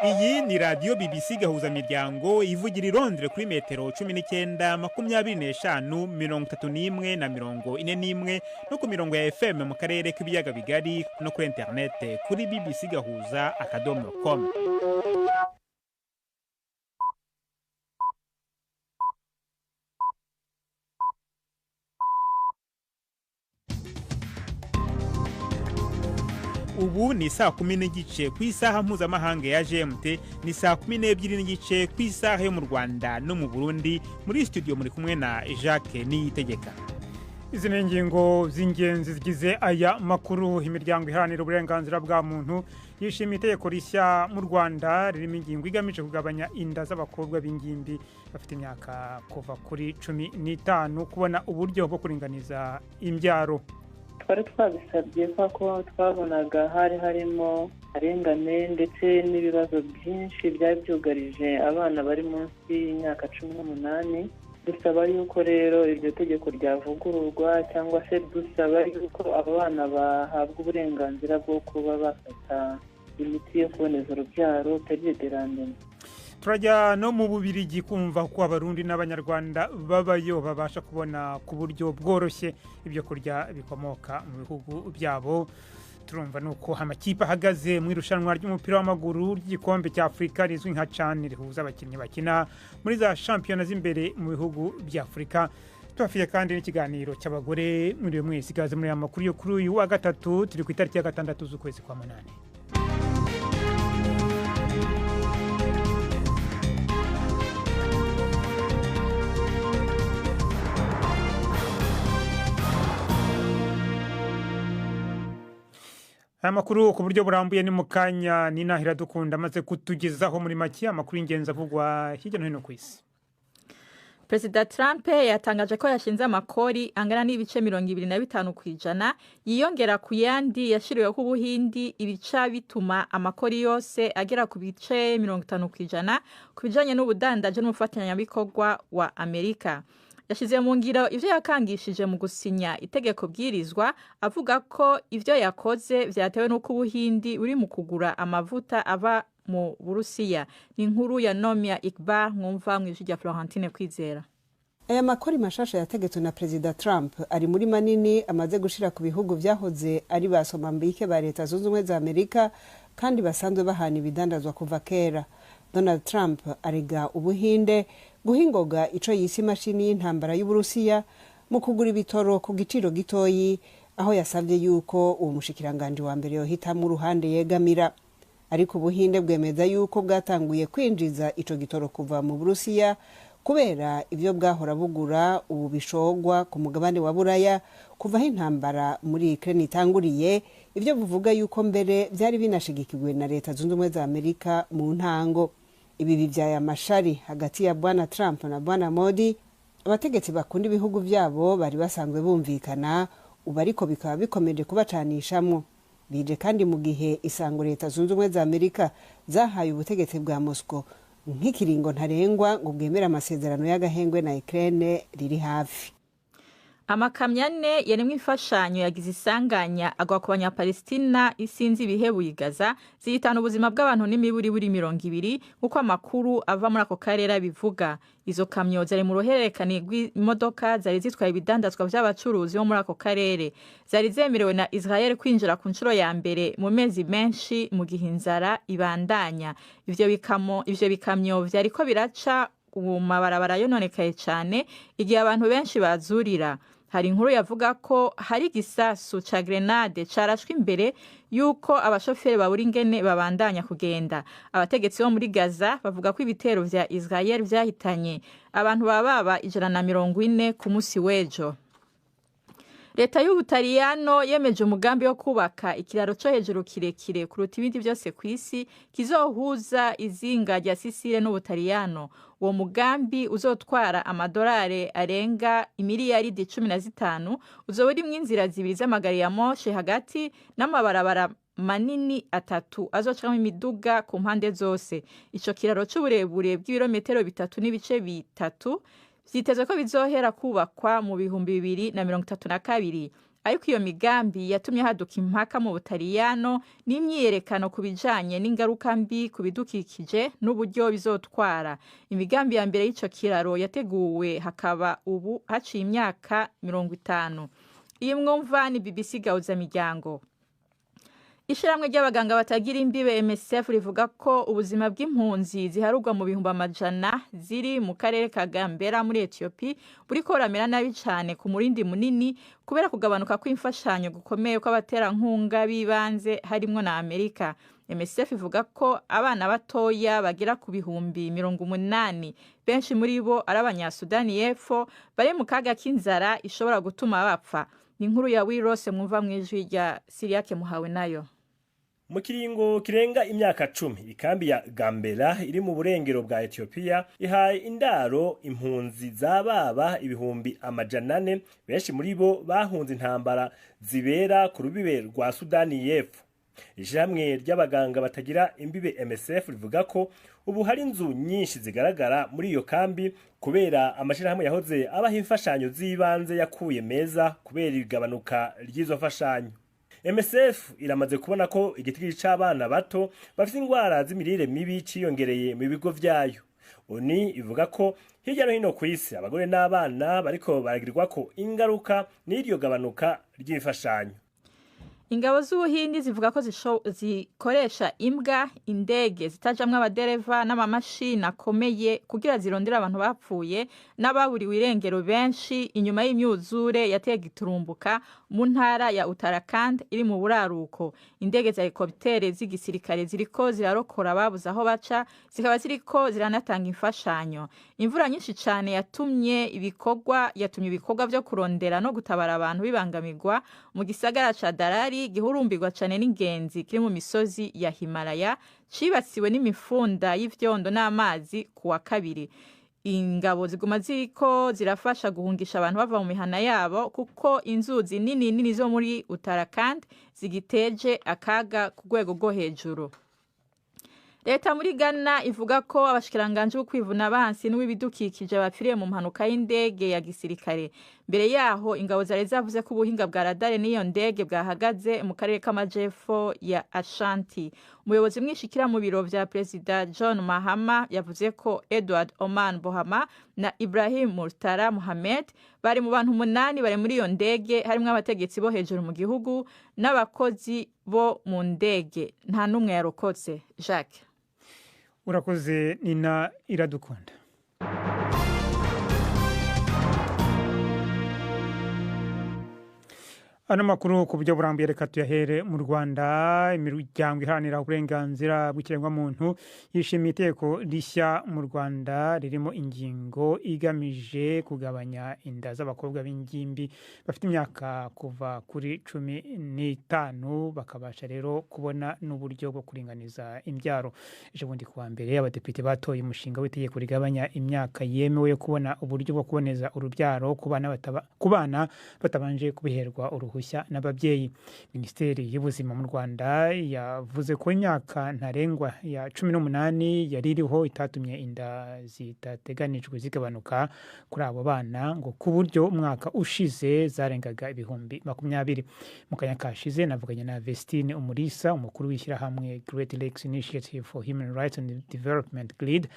Iyi ni radiyo BBC gahuza miryango ivugira i Londres kuri metero 19, 25, 31 no ku mirongo ya FM mu karere k'ibiyaga bigari no kuri internet kuri bbcgahuza.com. Ubu ni saa 10:30 ku isaha mpuzamahanga ya GMT, ni saa 12:30 ku isaha yo mu Rwanda no mu Burundi. Muri studio muri kumwe na Jacques Niyitegeka. Izi ni ingingo z'ingenzi zigize aya makuru. Imiryango iharanira uburenganzira bwa muntu yishimiye itegeko rishya mu Rwanda ririmo ingingo igamije kugabanya inda z'abakobwa b'ingimbi bafite imyaka kuva kuri 15 kubona uburyo bwo kuringaniza imbyaro. Twari twabisabye ko twabonaga harimo arengane ndetse n'ibibazo byinshi byari byugarije abana bari munsi y'imyaka 18. Dusaba yuko rero iryo tegeko ryavugururwa cyangwa se dusaba yuko abo bana bahabwa uburenganzira bwo kuba bafata imiti yo kuboneza urubyaro periderandeni. Turajya no mu Bubiligi kumva ko abarundi n'abanyarwanda babayo babasha kubona ku buryo bworoshye ibyo kurya bikomoka mu bihugu byabo. Turumva nuko amakipe ahagaze mu irushanwa ry'umupira w'amaguru ry'igikombe cya Afrika rizwi nka CHAN rihuza abakinnyi bakina muri za championnat z'imbere mu bihugu bya Afrika. Tubafiye kandi n'ikiganiro cy'abagore muri uyu mwezi gaze muri amakuru yo kuri uyu wa gatatu turi ku itariki ya 6 z'ukwezi kwa 8. Amakuru ku buryo burambuye ni mukanya Ninahira Dukunda maze kutugezaho muri make amakuru y'ingenzi avugwa hirya no hino ku isi. Perezida Trump yatangaje ko yashinze amakori angana n'ibice 25% yiyongera ku yandi yashiriweho ku Buhindi, ibica bituma amakori yose agera ku bice 50% ku bijanye n'ubudandaje n'umufatanyabikorwa wa Amerika. Yashize mu ngiro ivyo yakangishije mu gusinya itegeko bwirizwa, avuga ko ivyo yakoze vyatewe n'uko Ubuhindi uri mu kugura amavuta ava mu Burusiya. Ni inkuru ya Nomia Iqbal mwumva mu ijwi rya Florentine Kwizera. Aya makori mashasha yategetswe na Perezida Trump ari muri manini amaze gushira ku bihugu vyahoze ari basomambike ba leta zunze ubumwe za Amerika kandi basanzwe bahana ibidandazwa kuva kera. Donald Trump arega Ubuhinde guhingoga ico yisi mashini y'intambara y'Uburusiya mu kugura ibitoro ku giciro gitoyi, aho yasavye yuko uwo mushikiranganje wa mbere yohitamwe uruhande yegamira. Ariko Ubuhinde bwemeza yuko bwatanguye kwinjiza ico gitoro kuva mu Burusiya kubera ivyo bwahora bugura ubu bishogwa ku mugabane wa Buraya kuva intambara muri Ukraine itanguriye, ivyo buvuga yuko mbere byari binashigikirwe na leta zunze ubumwe za Amerika mu ntango. Ibi bivyaya amashari hagati ya Bwana Trump na Bwana Modi. Abategetsi bakunda ibihugu vyabo bari basanzwe bumvikana, ubu ariko bikaba bikomeje kubacanishamwo. Bije kandi mu gihe isango leta zunze ubumwe za Amerika zahaye ubutegetsi bwa Moscow nk'ikiringo ntarengwa ngo bwemera amasezerano y'agahengwe na Ukraine riri hafi. Amakamyo 4 yarimwe imfashanyo yagize isanganya agwa ku banyapalestina isinzi bihebuye Gaza, zihitana ubuzima bw'abantu n'imiburi buri 200 uko amakuru ava muri ako karere bivuga. Izo kamyo zari mu ruhererekane rw'imodoka zari zitwaye ibidandazwa by'abacuruzi bo muri ako karere. Zari zemerewe na Israel kwinjira ku nshuro ya mbere mu mezi menshi mu gihe inzara ibandanya. Ivyo bikamyo vyariko biraca mu mabarabara yononekaye cyane igihe abantu benshi bazurira. Hari inkuru yavuga ko hari igisasu ca grenade carashwe imbere yuko abashoferi babura ingene babandanya kugenda. Abategetsi bo muri Gaza bavuga ko ibitero vya Israel vyahitanye abantu baba 140 ku musi w'ejo. Leta y'Ubutaliyano yemeje umugambi wo kubaka ikiraro cyo hejuru kirekire kuruta ibindi byose ku isi kizohuza izinga rya Sicile n'Ubutaliyano. Uwo mugambi uzotwara amadolari arenga imiliyaridi 15, uzoba urimwo inzira zibiri z'amagari ya moshe hagati n'amabarabara manini 3 azocamo imiduga ku mpande zose. Ico kiraro c'uburebure bw'ibirometero 3 n'ibice 3 vyitezwe ko bizohera kubakwa mu 2032. ariko iyo migambi yatumye haduka impaka mu Butaliyano n'imyiyerekano ku bijanye n'ingaruka mbi ku bidukikije n'uburyo bizotwara. Imigambi ya mbere y'ico kiraro yateguwe hakaba ubu haciye imyaka 50. Iyi mwumva ni BBC Gahuzamiryango. Ishiramwe ry'abaganga batagira imbibe MSF rivuga ko ubuzima bw'impunzi ziharugwa mu bihumbi amajana ziri mu karere ka Gambera muri Ethiopia buriko buramera nabi cyane ku murindi munini kubera kugabanuka kw'imfashanyo gukomeye kw'abaterankunga bibanze harimo na Amerika. MSF ivuga ko abana batoya bagira ku bihumbi 80 benshi muri bo ari abanyasudani y'Epfo bari mu kaga k'inzara ishobora gutuma bapfa. Ni inkuru ya Wirose mwumva mwijwi rya Siriake Muhawe nayo. Mu kiringo kirenga imyaka 10 ikambi ya Gambera iri mu burengero bwa Ethiopia ihaye indaro impunzi zababa ibihumbi amajana 4 benshi muri bo bahunze intambara zibera ku rubibe rwa Sudani y'Epfo. Ijamwe ry'abaganga batagira imbibe MSF rivuga ko ubu hari inzu nyinshi zigaragara muri iyo kambi kubera amashirahamwe yahoze abaha imfashanyo z'ibanze yakuye meza kubera igabanuka ry'izo mfashanyo. MSF iramaze kubona ko igitigiri c'abana bato bafite ingwara z'imirire mibi ciyongereye mu bigo vyayo. Oni ivuga ko hirya no hino ku isi abagore n'abana bariko baragirwa ko ingaruka n'iryo gabanuka ry'imfashanyo. Ingabo z'Ubuhindi zivuga ko zikoresha imbwa, indege zitajamwe abadereva n'amamashini akomeye kugira zirondera abantu bapfuye n'ababuriwe irengero benshi inyuma y'imyuzure yateye giturumbuka mu ntara ya Uttarakhand iri mu buraruko. Indege za helikoptere z'igisirikare ziriko zirarokora ababuze aho baca, zikaba ziriko ziranatanga imfashanyo. Imvura nyinshi cyane yatumye ibikorwa byo kurondera no gutabara abantu bibangamirwa mu gisagara ca Darari gihurumbirwa cyane n'ingenzi kiri mu misozi ya Himalaya cibatsiwe n'imifunda y'ivyondo n'amazi kuwa kabiri. Ingabo ziguma ziriko zirafasha guhungisha abantu bava mu mihana yabo kuko inzuzi nini zo muri Uttarakhand zigiteje akaga ku rwego rwo hejuru. Leta muri Ghana ivuga ko abashikiranganje b'ukwivuna abansi n'ibidukikije bapfiriye mu mpanuka y'indege ya gisirikare. Mbere yaho ingabo zari zavuze ko ubuhinga bwa radare n'iyo ndege bwahagaze mu karere k'amajepfo ya Ashanti. Umuyobozi mwishikira mu biro vya President John Mahama yavuze ko Edward Oman Bohama na Ibrahim Murtala Mohamed bari mu bantu 8 bari muri iyo ndege harimo abategetsi bo hejuru mu gihugu n'abakozi bo mu ndege. Nta numwe yarokotse. Jacques Urakoze Nina Iradukunda. Ano makuru ku buryo burambuye reka tuyahere mu Rwanda. Imiryango iharanira uburenganzira bw'ikiremwamuntu yishimiye iteko rishya mu Rwanda ririmo ingingo igamije kugabanya inda z'abakobwa b'ingimbi bafite imyaka kuva kuri 15 bakabasha rero kubona n'uburyo bwo kuringaniza imbyaro. Ejo bundi kuwa mbere abadepite batoye umushinga w'itegeko rigabanya imyaka yemewe yo kubona uburyo bwo kuboneza urubyaro ku bana batabanje kubiherwa uruhu n'ababyeyi. Minisiteri y'ubuzima mu Rwanda yavuze ko imyaka ntarengwa ya 18 yari iriho itatumye inda zitateganijwe zigabanuka kuri abo bana ngo ku buryo umwaka ushize zarengaga ibihumbi 20. Mu kanya kashize navuganye na Vestine Umulisa umukuru w'ishyirahamwe Great Lakes Initiative for Human Rights and Development GLID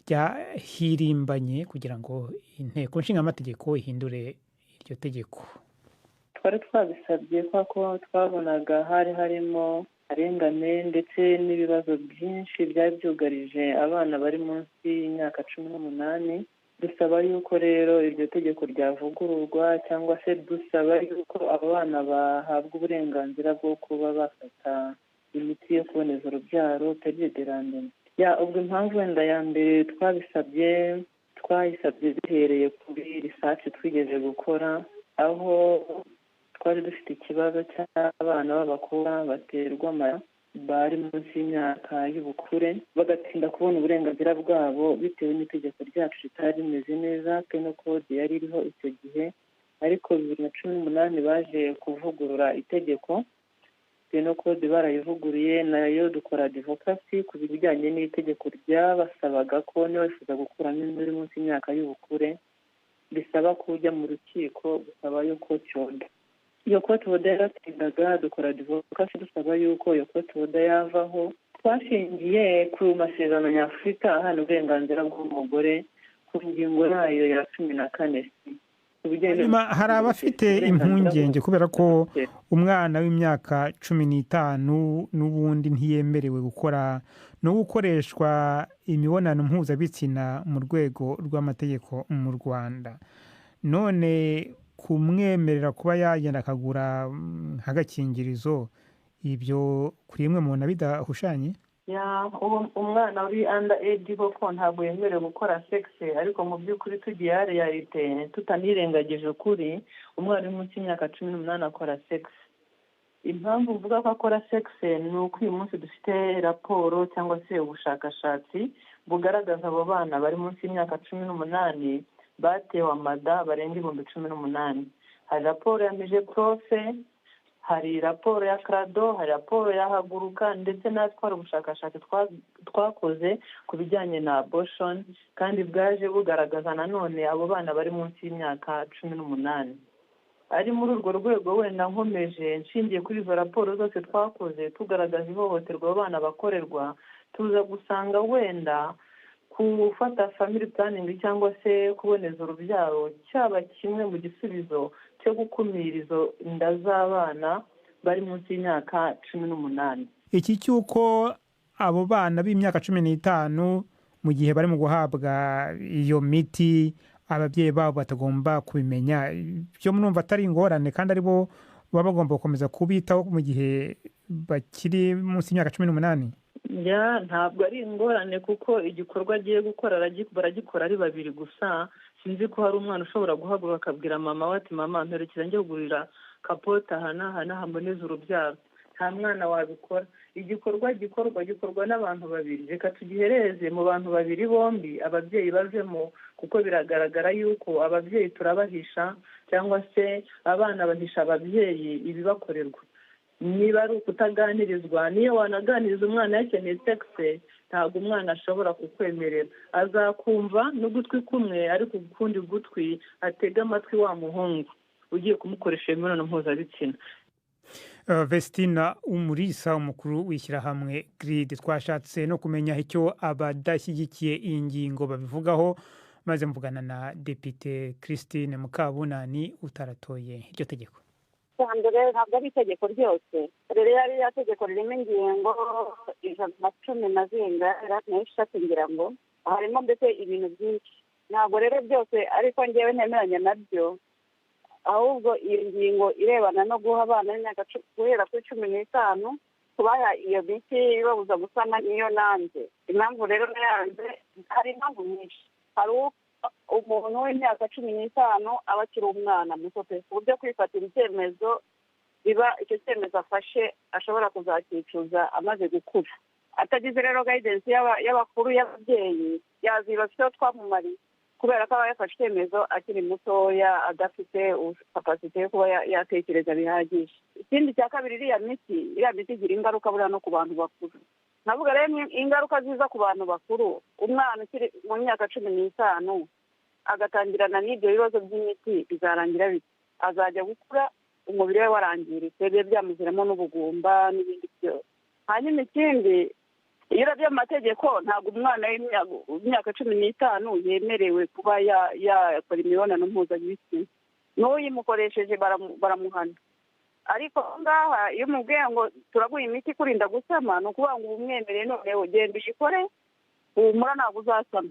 ryahirimbanye kugira ngo inteko nshingamategeko ihindure iryo tegeko. Twari twabisabye ko twabonaga harimo arengane ndetse n'ibibazo byinshi byari byugarije abana bari munsi y'imyaka 18. Dusaba yuko rero iryo tegeko ryavugururwa cyangwa se dusaba yuko abo bana bahabwa uburenganzira bwo kuba bafata imiti yo kuboneza urubyaro periderandum. Ubwo impamvu wenda ya mbere twayisabye duhereye kuri research twigeze gukora aho twari dufite ikibazo cy'abana b'abakobwa baterwa amara bari munsi y'imyaka y'ubukure bagatinda kubona uburenganzira bwabo bitewe n'itegeko ryacu ritari rimeze neza. Penal code yari iriho icyo gihe ariko 2018 baje kuvugurura itegeko. Penal code barayivuguruye nayo dukora advocacy ku bijyanye n'itegeko ryabasabaga ko niba wifuza gukuramo inda uri munsi y'imyaka y'ubukure bisaba kujya mu rukiko gusaba yuko cyoga iyo court order yaratindaga dukora advocacy dusaba yuko iyo court order yavaho twashingiye ku masezerano nyafurika ahana uburenganzira bw'umugore ku ngingo yayo ya 14. hari abafite impungenge kubera ko umwana w'imyaka 15 n'ubundi ntiyemerewe gukora no gukoreshwa imibonano mpuzabitsina mu rwego rw'amategeko mu Rwanda. None kumwemerera kuba yagenda akagura nk'agakingirizo, ibyo kuri imwe mubona bidahushanye? Umwana uri under age koko ntabwo yemerewe gukora sex, ariko mu by'ukuri tugiye realite tutanirengagije ukuri, umwana uri munsi y'imyaka 18 akora sex. Impamvu mvuga ko akora sex ni uko uyu munsi dufite raporo cyangwa se ubushakashatsi bugaragaza abo bana bari munsi y'imyaka 18 batewe amada barenga 18,000. Hari raporo ya Mije Profe, hari raporo ya Crado, hari raporo ya Haguruka, ndetse natwara ubushakashatsi twakoze ku bijyanye na abortion, kandi bwaje bugaragaza nanone abo bana bari munsi y'imyaka 18. Ari muri urwo rwego wenda nkomeje nshingiye kuri izo raporo zose twakoze tugaragaza ihohoterwa abana bakorerwa, tuza gusanga wenda kufata family planning cyangwa se kuboneza urubyaro cyaba kimwe mu gisubizo cyo gukumira izo inda z'abana bari munsi y'imyaka 18. Iki cyuko abo bana b'imyaka 15 mu gihe bari mu guhabwa iyo miti ababyeyi babo batagomba kubimenya, byo mwumva atari ingorane kandi aribo baba bagomba gukomeza kubitaho mu gihe bakiri munsi y'imyaka 18? Ntabwo ari ingorane kuko igikorwa agiye gukora baragikora ari babiri gusa. Sinzi ko hari umwana ushobora guhaguruka akabwira mama we ati mama mperekeza njye kugurira kapota hana hamboneza urubyaro. Nta mwana wabikora. Igikorwa gikorwa n'abantu babiri. Reka tugihereze mu bantu babiri bombi ababyeyi bavemo, kuko biragaragara yuko ababyeyi turabahisha cyangwa se abana bahisha ababyeyi ibibakorerwa. Niba ari ukutaganirizwa, niyo wanaganiriza umwana yakeneye sexe, ntabwo umwana ashobora kukwemerera. Azakumva n'ugutwi kumwe, ariko ukundi gutwi atega amatwi wa muhungu ugiye kumukoresha imibonano mpuzabitsina. Vestina Umulisa, umukuru w'ishyirahamwe GRID, twashatse no kumenya icyo abadashyigikiye iyi ngingo babivugaho, maze mvugana na Depite Christine Mukabunani utaratoye iryo tegeko. Mbere ntabwo ari itegeko ryose, rero yari yategeko ririmo ingingo 110 ngira ngo harimo mbese ibintu byinshi. Ntabwo rero byose ariko ngewe ntemeranya nabyo, ahubwo iyo ngingo irebana no guha abana b'imyaka guhera kuri 15 kubaha iyo miti ibabuza gusama niyo nanze. Impamvu rero nayanze, hari impamvu nyinshi. Hari umuntu w'imyaka 15 aba akiri umwana muto pe, ku buryo kwifatira icyemezo biba icyo cyemezo afashe ashobora kuzakicuza amaze gukura. Atagize rero guidance y'abakuru y'ababyeyi yazibafiteho twamumariye, kubera ko aba yafashe icyemezo akiri mutoya adafite capacity yo kuba yatekereza bihagije. Ikindi cya kabiri, iriya miti igira ingaruka buriya no ku bantu bakuru. Navuga rero ingaruka ziza ku bantu bakuru, umwana ukiri mu myaka 15 agatangirana n'ibyo bibazo by'imiti bizarangira bite? Azajya gukura umubiri we warangiritse, byamuziramo n'ubugumba n'ibindi byose. Hanyuma ikindi, iyo uravye amategeko ntabwo umwana w'imyaka 15 yemerewe kuba yakora imibonano mpuzabitsina. N'uyimukoresheje baramuhana. Ariko ngaha iyo mubwiye ngo turaguha imiti kurinda gusama, ni ukuvuga ngo umwemereye none ugenda uyikore, umura ntabwo uzasama.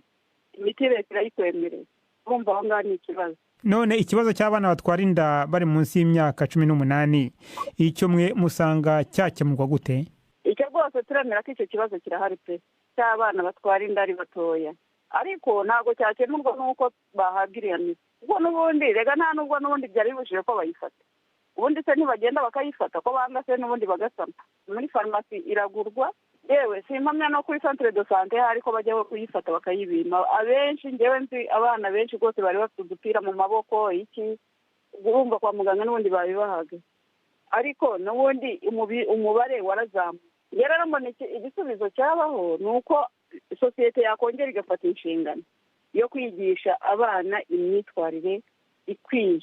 Imiti leta irayikwemereye. Urumva aho ngaha ni ikibazo. None ikibazo cy'abana batwara inda bari munsi y'imyaka 18, icyo mwe musanga cyakemurwa gute? Icyo rwose turemera ko icyo kibazo kirahari pe, cy'abana batwara inda ari batoya. Ariko ntabwo cyakemurwa n'uko bahabwa iriya miti. Ubwo n'ubundi rega nta nubwo n'ubundi byari bibujije ko bayifata. Ubundi se ntibagenda bakayifata ko banga se n'ubundi bagasama. Muri farumasi iragurwa, yewe simpamya no kuri centre de santé ariko bajya kuyifata bakayibima. Abenshi ngewe nzi abana benshi rwose bari bafite udupira mu maboko iki, urumva kwa muganga n'ubundi babibahaga. Ariko n'ubundi umubare warazamuka. Rero mbona igisubizo cyabaho nuko sosiyete yakongera igafata inshingano yo kwigisha abana imyitwarire ikwiye.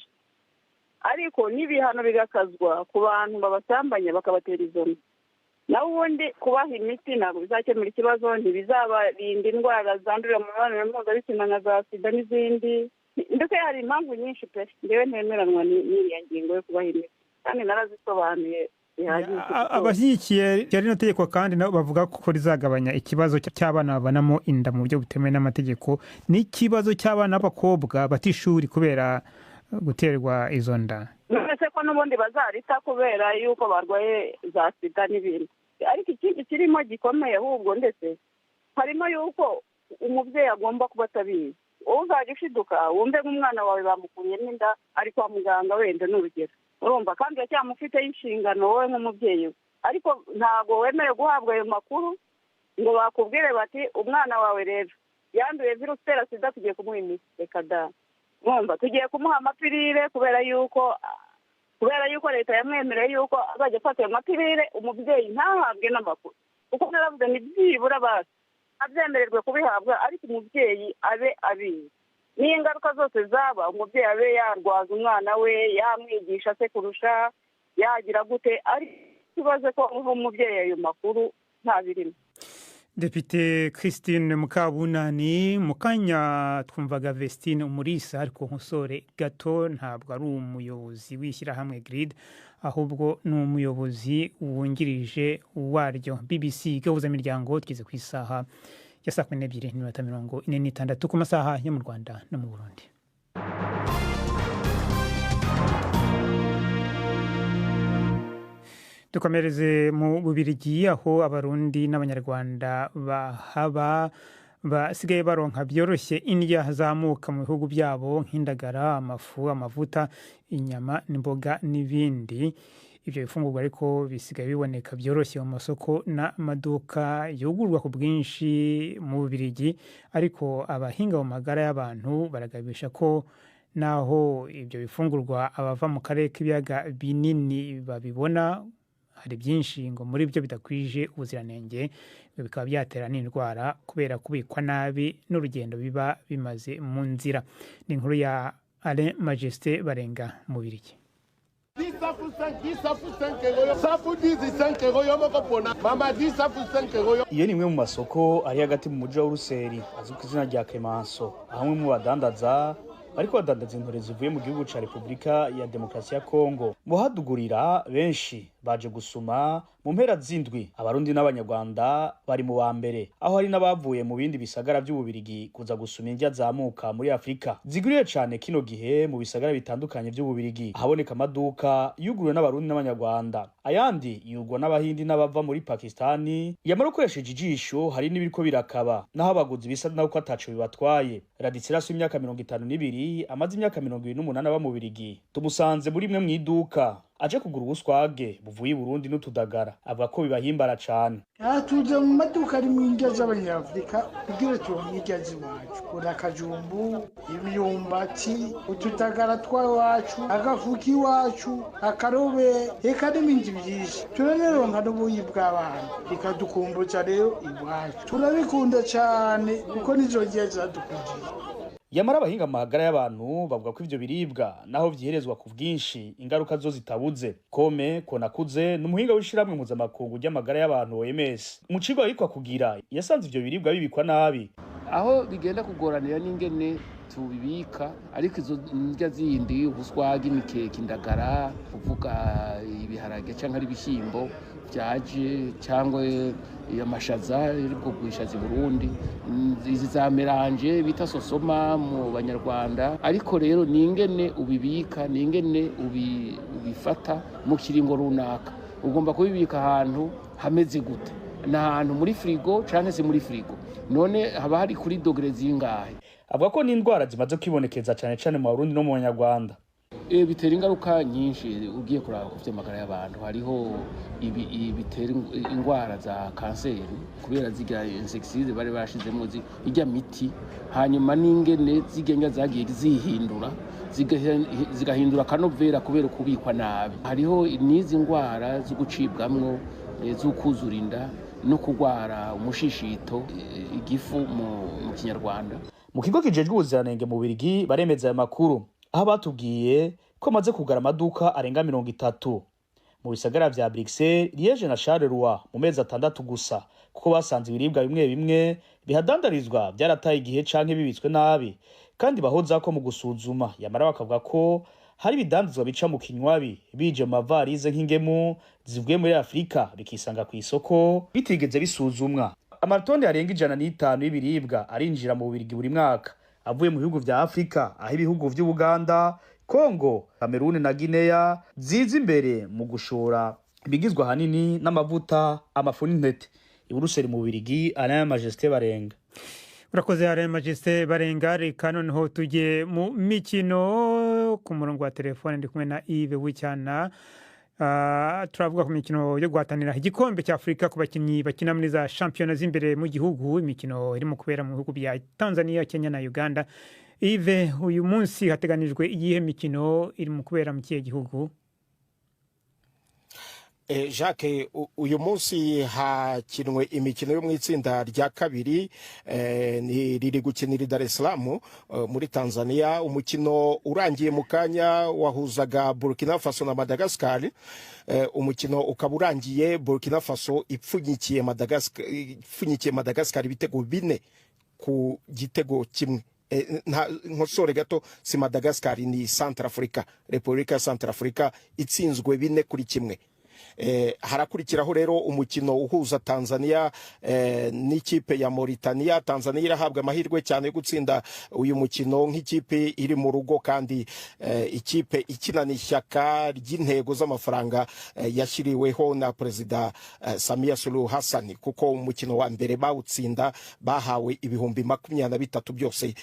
ariko n'ibihano bigakazwa ku bantu babasambanya bakabatera izo nda. naho ubundi kubaha imiti ntabwo bizakemura ikibazo, ntibizabarinda indwara zandurira mu mibonano mpuzabitsina nka za sida n'izindi. Ndetse hari impamvu nyinshi pe ngewe ntemeranwa n'iriya ngingo yo kubaha imiti, kandi narazisobanuye bihagije. Abashyigikiye rino tegeko kandi nabo bavuga ko rizagabanya ikibazo cy'abana bavanamo inda mu buryo butemewe n'amategeko, n'ikibazo cy'abana b'abakobwa bata ishuri kubera guterwa izo nda. Nonese ko n'ubundi bazarita kubera yuko barwaye za sida n'ibindi. Ariko ikindi kirimo gikomeye ahubwo ndetse harimo yuko umubyeyi agomba kuba atabizi. Uzajya ushiduka wumve nk'umwana wawe bamukuyemo inda ari kwa muganga wenda n'urugero, urumva, kandi uracyamufiteho inshingano wowe nk'umubyeyi we, ariko ntabwo wemerewe guhabwa ayo makuru ngo bakubwire bati umwana wawe rero yanduye virusi itera sida tugiye kumuha imiti. Reka da, urumva, tugiye kumuha amapirire kubera yuko leta yamwemereye yuko azajya afata ayo mapirire, umubyeyi ntahabwe n'amakuru. Kuko naravuze ni byibura basi abyemererwe kubihabwa, ariko umubyeyi abe abizi n'ingaruka zose zaba, umubyeyi abe yarwaza umwana we, yamwigisha se kurusha, yagira gute, ariko ikibazo ko umubyeyi ayo makuru ntabirimo. Depite Christine Mukabunani, mu kanya twumvaga Vestine Umulisa, ariko nkosore gato ntabwo ari umuyobozi w'ishyirahamwe GRID, ahubwo ni umuyobozi wungirije waryo. BBC gahuzamiryango tugeze ku isaha ya 12:46 ku masaha yo mu Rwanda no mu Burundi. Dukomereze mu Bubiligi, aho abarundi n'abanyarwanda bahaba basigaye baronka byoroshye indya zamuka mu bihugu byabo nk'indagara, amafu, amavuta, inyama n'imboga n'ibindi. Ibyo bifungurwa ariko bisigaye biboneka byoroshye mu masoko n'amaduka yugurwa ku bwinshi mu Bubiligi, ariko abahinga mu magara y'abantu baragabisha ko naho ibyo bifungurwa abava mu karere k'ibiyaga binini babibona, hari byinshi ngo muri byo bidakwije ubuziranenge, bikaba byatera n'indwara kubera kubikwa nabi n'urugendo biba bimaze mu nzira. Ni inkuru ya Alain Majesté Barenga mu Bubiligi. Iyo ni imwe mu masoko ari hagati mu muji wa Buruseli azwi ku izina rya Clemenceau, aho bamwe mu badandaza ariko badandaza intore zivuye mu gihugu ca Repubulika ya Demokarasi ya Kongo. Mu hadugurira benshi baje gusuma mu mpera z'indwi. Abarundi n'abanyarwanda bari mu ba mbere, aho hari n'abavuye mu bindi bisagara by'Ububirigi kuza gusuma indya zamuka muri Afrika. Ziguriye cyane kino gihe mu bisagara bitandukanye by'Ububirigi, ahaboneka amaduka yuguruwe n'abarundi n'abanyarwanda, ayandi yugwa n'abahindi n'abava muri Pakistani. Yamara ukoresheje ijisho hari n'ibiriko birakaba, naho abaguzi bisa naho ko ataco bibatwaye. Radisirasi w'imyaka 52 amaze imyaka 28 aba mu Bubiligi, tumusanze muri mwe mwiduka aje kugura ubuswage buvuye i Burundi n'utudagara. Avuga ko bibahimbara cyane. Tuje mu maduka ari mu indya z'abanyafrika kugira turonke indya z'iwacu, urakajumbu, imyumbati, utudagara twawacu, agafuki wacu, akarobe, eka n'ibindi byinshi. Turaneronka n'ubuyi bw'abana, bikadukumbutsa rero iwacu. Turabikunda cyane kuko nizo ndya zadukundiye. Yamara abahinga mu magara y'abantu bavuga ko ivyo biribwa naho vyiherezwa ku bwinshi ingaruka zo zitabuze. Kome Konakuze n'umuhinga w'ishiramwe mpuzamakungu ry'amagara y'abantu OMS, mu kigo ariko kugira yasanze ivyo biribwa bibikwa nabi. Aho bigenda kugoranira n'ingene tubibika, ariko izo ndya zindi ubuswagi, imikeke, indagara, kuvuga ibiharage canke ari ibishyimbo byaje cyangwa amashaza ariko guhishaza i Burundi, izi za melange bita sosoma mu banyarwanda. Ariko rero ningene ubibika, ningene ubifata mu kiringo runaka. Ugomba kubibika ahantu hameze gute, n'ahantu muri frigo canke se muri frigo, none haba hari kuri dogere zingahe. Avuga ko n'indwara zimaze kwibonekeza cyane cyane mu Burundi no mu Banyarwanda. Bitera ingaruka nyinshi ugiye kuraba ku by'amagara y'abantu. Hariho ibitera indwara za kanseri kubera zigira insecticide bari bashizemo ijya miti, hanyuma n'ingene zigenda zagiye zihindura zigahindura kanovera kubera kubikwa nabi. Hariho n'izi ndwara zo gucibwamwo, zo kuzurinda no kugwara umushishito, igifu mu Kinyarwanda. Mu kigo kijejwe ubuziranenge mu Bubiligi baremeza aya makuru, aho batubwiye ko amaze kugara amaduka arenga 30 mu bisagara vya Bruxelles, Liège na Charleroi mu mezi 6 gusa, kuko basanze ibiribwa bimwe bimwe bihadandarizwa byarataye igihe canke bibitswe nabi, kandi bahoza ko mu gusuzuma yamara bakavuga ko hari bidandazwa bica mu kinywabi bije mu mavarize nk'ingemu zivuye muri Afrika bikisanga ku isoko bitigeze bisuzumwa. Amatonde arenga 105 y'ibiribwa arinjira mu Bubiligi buri mwaka avuye mu bihugu vya Afrika, aho ibihugu vy'Ubuganda, Kongo, Cameroon na Guinea ziza imbere mu gushora ibigizwe hanini n'amavuta, amafu n'intete. Iburuseli mu Bubiligi, Alain Majesté Barenga. Urakoze Alain Majesté Barenga. Reka noneho tujye mu mikino. Ku murongo wa telefone ndi kumwe na Yves Bucyana. Turavuga ku mikino yo guhatanira igikombe cya Afrika ku bakinnyi bakina muri za shampiyona z'imbere mu gihugu. Imikino irimo kubera mu bihugu bya Tanzania, Kenya na Uganda. Yves, uyu munsi hateganijwe iyihe mikino iri mu kubera mu kihe gihugu? Jacques, uyu munsi hakinwe imikino yo mu itsinda rya kabiri, riri gukinira Dar es Salaam muri Tanzania. Umukino urangiye mu kanya wahuzaga Burkina Faso na Madagascar. Umukino ukaba urangiye Burkina Faso ipfunyikiye Madagascar ibitego 4 ku gitego kimwe. Nkosore gato, si Madagascar, ni Centrafrica, Repubulika ya Centrafrica itsinzwe 4-1. Harakurikiraho rero umukino uhuza Tanzania n'ikipe ya Mauritania. Tanzania irahabwa amahirwe cyane yo gutsinda uyu mukino nk'ikipe iri mu rugo, kandi ikipe ikinana ishyaka ry'intego z'amafaranga yashyiriweho na Perezida Samia Suluhu Hassan, kuko umukino wa mbere bawutsinda bahawe ibihumbi 23 byose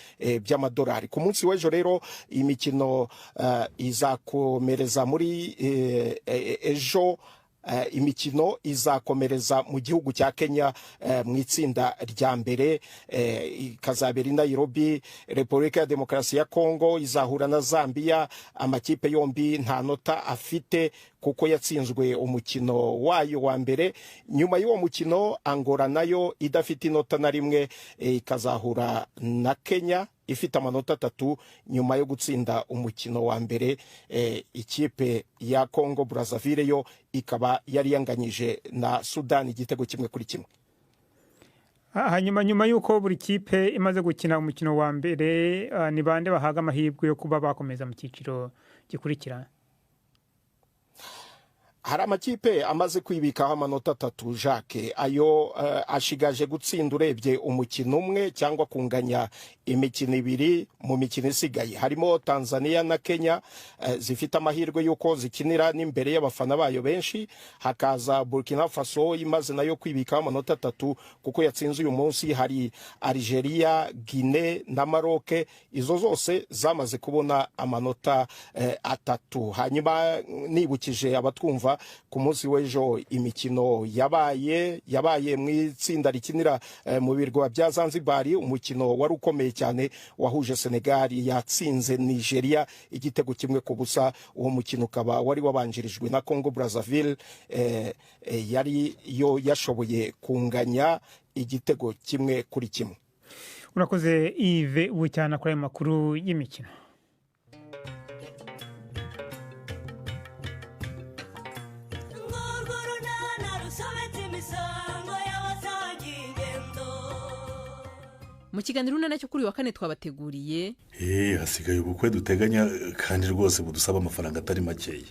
by'amadolari. Ku munsi w'ejo rero imikino izakomereza muri ejo. Imikino izakomereza mu gihugu cya Kenya mu itsinda rya mbere, ikazabera i Nairobi. Repubulika ya Demokarasi ya Kongo izahura na Zambia. Amakipe yombi nta nota afite kuko yatsinzwe umukino wayo wa mbere. Nyuma y'uwo mukino Angola nayo idafite inota na rimwe ikazahura na Kenya ifite amanota 3 nyuma yo gutsinda umukino wa mbere. Ikipe ya Congo Brazzaville yo ikaba yari yanganyije na Sudan igitego 1-1. Nyuma yuko buri kipe imaze gukina umukino wa mbere, ni bande bahaga amahirwe yo kuba bakomeza mu cyiciro gikurikira? Hari amakipe amaze kwibikaho amanota 3 Jacques, ayo ashigaje gutsinda urebye umukino umwe cyangwa kunganya imikino 2 mu mikino isigaye. Harimo Tanzania na Kenya zifite amahirwe yuko zikinira n'imbere y'abafana bayo benshi. Hakaza Burkina Faso imaze nayo kwibikaho amanota 3 kuko yatsinze uyu munsi. Hari Algeria, Guinea na Maroc, izo zose zamaze kubona amanota 3. Hanyuma nibukije abatwumva, ku munsi w'ejo imikino yabaye mu itsinda rikinira mu birwa bya Zanzibar. Umukino wari ukomeye cyane wahuje Senegal yatsinze Nigeria igitego 1-0. Uwo mukino ukaba wari wabanjirijwe na Congo Brazzaville, yari yo yashoboye kunganya igitego 1-1. Urakoze Yves Bucyana kuri makuru y'imikino. Mu kiganiro cyo kuri wa kane twabateguriye hasigaye ubukwe duteganya, kandi rwose budusaba amafaranga atari makeya.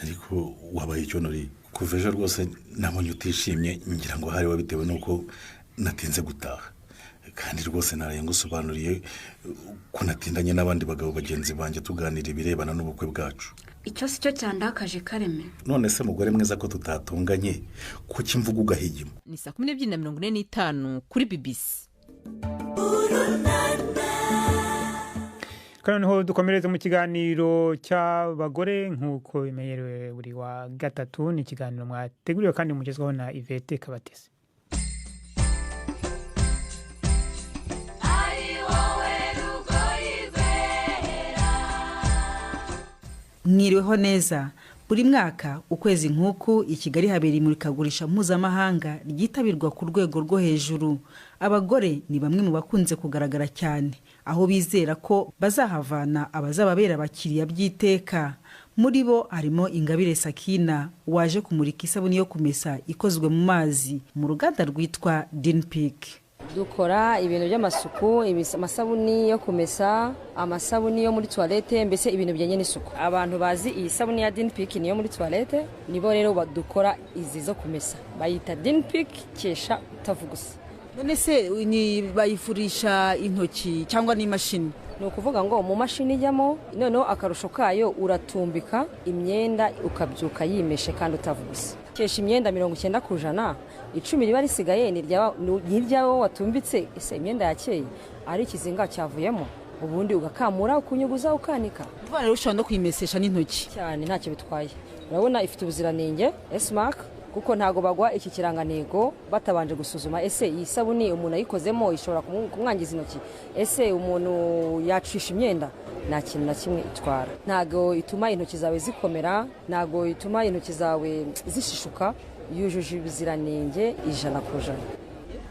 Ariko wabaye icyo nori kuva ejo rwose nabonye utishimye, ngira ngo hari wabitewe nuko natinze gutaha, kandi rwose naraye ngusobanuriye ko natindanye n'abandi bagabo bagenzi banjye tuganira ibirebana n'ubukwe bwacu. Icyo si cyo cyandakaje Kareme. None se mugore mwiza ko tutatunganye, kuki mvuga ugahigima? Ni 12:45 kuri BBC. Kandi ho dukomereze mu kiganiro cy'abagore nk'uko bimenyerewe buri wa gatatu. Ni ikiganiro mwateguriwe kandi mugezweho na Yvette Kabatesi. Mwiriweho neza. buri mwaka ukwezi nk'uku i Kigali habera imurikagurisha mpuzamahanga ryitabirwa ku rwego rwo hejuru. Abagore ni bamwe mu bakunze kugaragara cyane, aho bizera ko bazahavana abazababera abakiriya by'iteka. Muri bo harimo Ingabire Sakina waje kumurika isabuni yo kumesa ikozwe mu mazi mu ruganda rwitwa Dinpic. Dukora ibintu by'amasuku, amasabuni yo kumesa, amasabuni yo muri toilette, mbese ibintu bijyanye n'isuku. Abantu bazi iyi sabuni ya Dinpic niyo muri toilette, nibo rero badukora izi zo kumesa. Bayita Dinpic kesha utavugusa. None se ni bayifurisha intoki cyangwa n'imashini? Ni ukuvuga ngo mu mashini ijyamo, noneho akarusho kayo uratumbika imyenda ukabyuka yimeshe kandi utavugusa. Kesha imyenda 90%, 10 riba risigaye ni iryawo watumbitse. Ese imyenda yakeye ari ikizinga cyavuyemo, ubundi ugakamura ukunyuguza ukanika. Rero ushobora no kuyimesesha n'intoki cyane ntacyo bitwaye. Urabona ifite ubuziranenge S-Mark, kuko ntago bagwa iki kirangantego batabanje gusuzuma ese iyi sabuni umuntu ayikozemo ishobora kumwangiza intoki, ese umuntu yacisha imyenda. Nta kintu na kimwe itwara, ntago ituma intoki zawe zikomera, ntago ituma intoki zawe zishishuka, yujuje ubuziranenge 100%.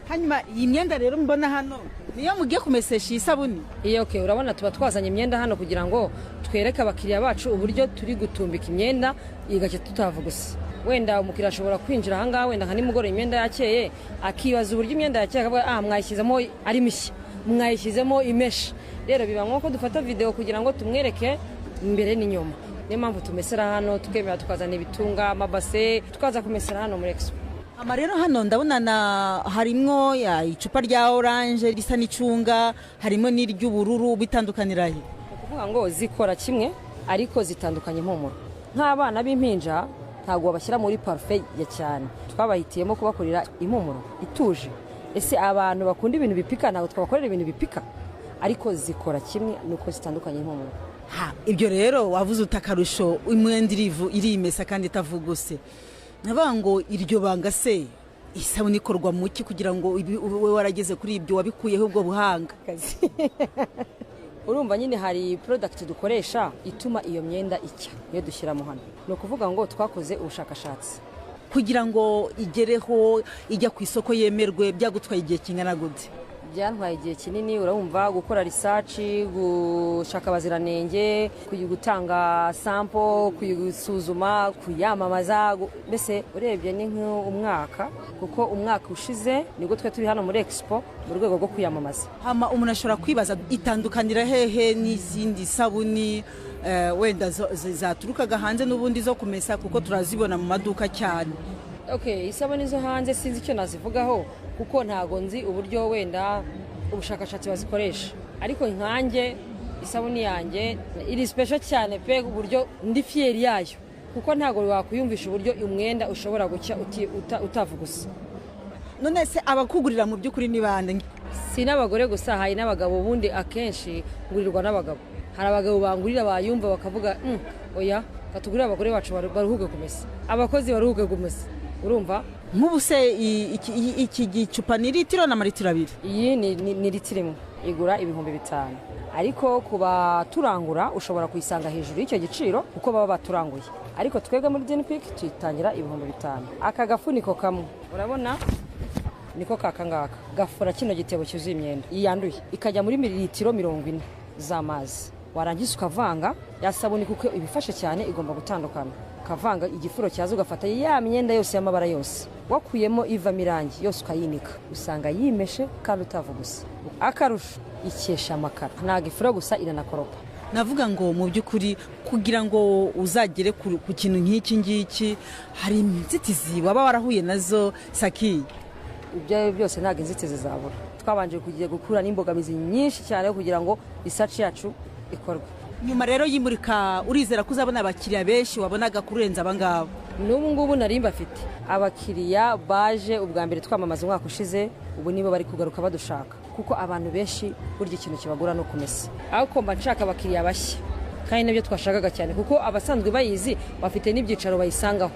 Hanyuma iyi myenda rero mbona hano niyo mugiye kumesesha iyi sabuni? Iyo urabona tuba twazanye imyenda hano kugira ngo twereke abakiriya bacu uburyo turi gutumbika imyenda igake tutavugusa. Wenda umukiriya ashobora kwinjira aha ngaha wenda nka nimugoroba imyenda yakeye akibaza uburyo imyenda yakeye akavuga mwayishyizemo ari mishya, mwayishyizemo imesha. Rero biba ngombwa ko dufata video kugira ngo tumwereke imbere n'inyuma. Niyo mpamvu tumesera hano, tukemera tukazana ibitunga, amabase, tukaza kumesera hano muri Expo. Ama rero hano ndabona harimo ya icupa rya orange risa n'icunga, harimo n'iry'ubururu, bitandukanirahe? Kuvuga ngo zikora kimwe ariko zitandukanye impumuro. Nk'abana b'impinja ntago babashyira muri parfait ya cyane, twabahitiyemo kubakorera impumuro ituje. Ese abantu bakunda ibintu bipika ntago twabakorera ibintu bipika, ariko zikora kimwe nuko zitandukanye impumuro. Ibyo rero wavuze utakarusho imwenda irimesa kandi itavuguse. Navuga ngo iryo banga se isabuni ikorwa mu ki kugira ngo we warageze kuri ibyo wabikuyeho ubwo buhanga? Urumva nyine hari product dukoresha ituma iyo myenda icya iyo dushyiramo hano. No kuvuga ngo twakoze ubushakashatsi kugira ngo igereho ijya ku isoko yemerwe. Byagutwaye igihe kingana gute? Byantwaye igihe kinini. Urumva gukora research, gushaka abaziranenge, gutanga sample, kuyisuzuma, kuyamamaza. Mbese urebye ni nk'umwaka, kuko umwaka ushize nibwo twe turi hano muri Expo mu rwego rwo kuyamamaza. Hama umuntu ashobora kwibaza itandukanira hehe n'izindi sabuni wenda zaturukaga hanze n'ubundi zo kumesa, kuko turazibona mu maduka cyane? Isabuni zo hanze sinzi icyo nazivugaho, kuko ntago nzi uburyo wenda ubushakashatsi bazikoresha. Ariko nkanjye isabuni yanjye iri special cyane pe, uburyo ndi fieri yayo, kuko ntago wakuyumvisha uburyo umwenda ushobora gucya utavugusa. None se abakugurira mu by'ukuri ni bande? Si n'abagore gusa, hari n'abagabo. Ubundi akenshi ngurirwa n'abagabo. Hari abagabo bangurira bayumva bakavuga oya katugurira abagore bacu baruhuke kumesa, abakozi baruhuke kumesa. Urumva nk'ubu se iki gicupa ni litiro na maritiro 2? Iyi ni litiro imwe, igura 5,000. Ariko kuba turangura ushobora kuyisanga hejuru y'icyo giciro kuko baba baturanguye. Ariko twebwe muri Dinpic tuyitangira 5,000. Aka gafuniko kamwe urabona niko kakangaka gafura kino gitebo cyuzuye imyenda iyanduye, ikajya muri mililitiro 40 z'amazi. Warangiza ukavanga ya sabuni, kuko ibifashe cyane igomba gutandukana. Kavanga igifuro cyazo ugafata ya myenda yose y'amabara yose, wakuyemo iva mirangi yose ukayinika, usanga yimeshe kandi utavugusa. Akarusho ikesha amakara, nta gifuro gusa iranakoropa. Navuga ngo mu by'ukuri kugira ngo uzagere ku kintu nk'iki ngiki hari inzitizi waba warahuye nazo Saki? Ibyo byose ntago inzitizi zabura. Twabanje kugiye gukura n'imbogamizi nyinshi cyane kugira ngo research yacu ikorwe. Nyuma rero y'imurika urizera kuzabona abakiriya benshi wabonaga kurenza abangabo? N'ubu ngubu narimba afite abakiriya baje ubwa mbere twamamaza umwaka ushize, ubu nibo bari kugaruka badushaka, kuko abantu benshi burya ikintu kibagura no kumesa. Ariko mba nshaka abakiriya bashya, kandi nabyo twashakaga cyane, kuko abasanzwe bayizi bafite n'ibyicaro bayisangaho.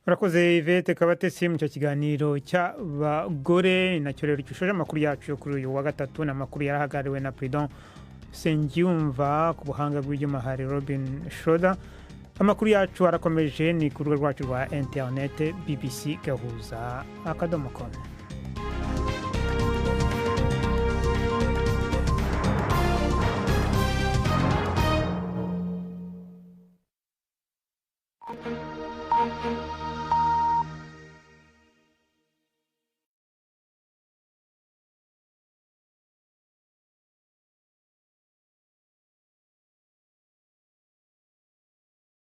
Urakoze Yvette Kabatesi mu cyo kiganiro cy'abagore. Nacyo rero cyushoje amakuru yacu yo kuri uyu wa gatatu, n'amakuru yarahagariwe na President Sengiyumva, ku buhanga bw'ibyuma hari Robin Schroeder. amakuru yacu arakomeje ni ku rubuga rwacu rwa interinete bbc.gahuza.com.